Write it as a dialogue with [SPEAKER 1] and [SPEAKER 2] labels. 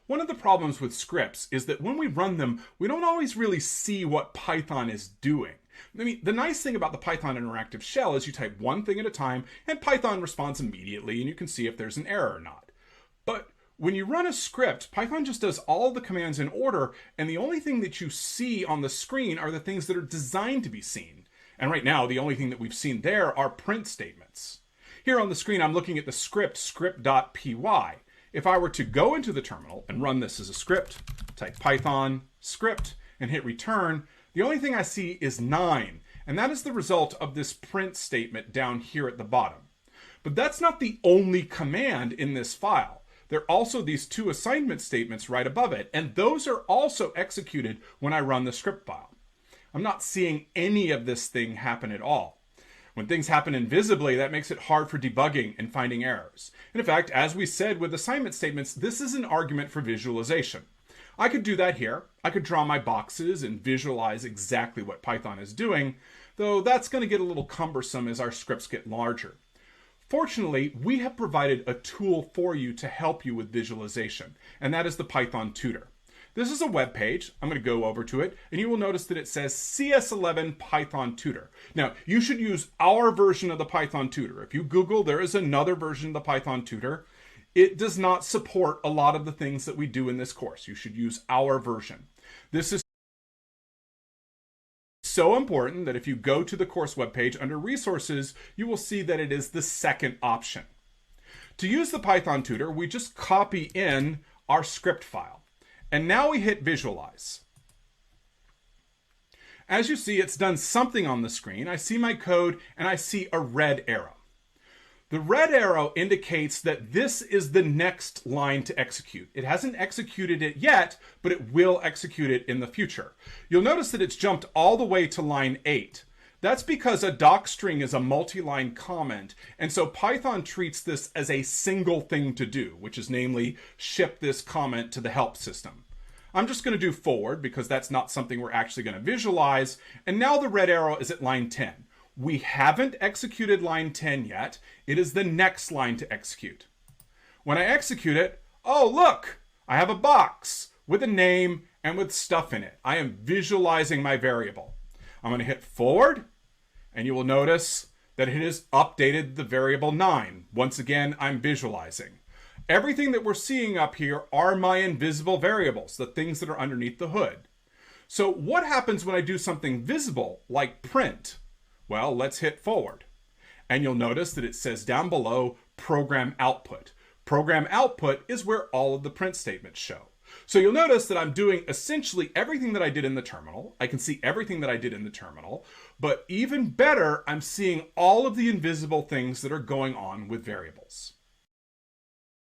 [SPEAKER 1] One of the problems with scripts is that when we run them, we don't always really see what Python is doing. I mean, the nice thing about the Python interactive shell is you type one thing at a time and Python responds immediately and you can see if there's an error or not. But when you run a script, Python just does all the commands in order, and the only thing that you see on the screen are the things that are designed to be seen. And right now, the only thing that we've seen there are print statements. Here on the screen, I'm looking at the script, script.py. If I were to go into the terminal and run this as a script, type Python script and hit return, the only thing I see is 9, and that is the result of this print statement down here at the bottom. But that's not the only command in this file. There are also these 2 assignment statements right above it, and those are also executed when I run the script file. I'm not seeing any of this thing happen at all. When things happen invisibly, that makes it hard for debugging and finding errors. And in fact, as we said with assignment statements, this is an argument for visualization. I could do that here. I could draw my boxes and visualize exactly what Python is doing, though that's going to get a little cumbersome as our scripts get larger. Fortunately, we have provided a tool for you to help you with visualization, and that is the Python Tutor. This is a web page. I'm going to go over to it, and you will notice that it says CS11 Python Tutor. Now, you should use our version of the Python Tutor. If you Google, there is another version of the Python Tutor. It does not support a lot of the things that we do in this course. You should use our version. This is so important that if you go to the course webpage under Resources, you will see that it is the second option. To use the Python Tutor, we just copy in our script file. And now we hit Visualize. As you see, it's done something on the screen. I see my code and I see a red arrow. The red arrow indicates that this is the next line to execute. It hasn't executed it yet, but it will execute it in the future. You'll notice that it's jumped all the way to line 8. That's because a docstring is a multi-line comment, and so Python treats this as a single thing to do, which is namely ship this comment to the help system. I'm just going to do forward because that's not something we're actually going to visualize, and now the red arrow is at line 10. We haven't executed line 10 yet. It is the next line to execute. When I execute it, oh look, I have a box with a name and with stuff in it. I am visualizing my variable. I'm going to hit forward, and you will notice that it has updated the variable 9. Once again, I'm visualizing. Everything that we're seeing up here are my invisible variables, the things that are underneath the hood. So what happens when I do something visible, like print? Well, let's hit forward. And you'll notice that it says down below, program output. Program output is where all of the print statements show. So you'll notice that I'm doing essentially everything that I did in the terminal. I can see everything that I did in the terminal, but even better, I'm seeing all of the invisible things that are going on with variables.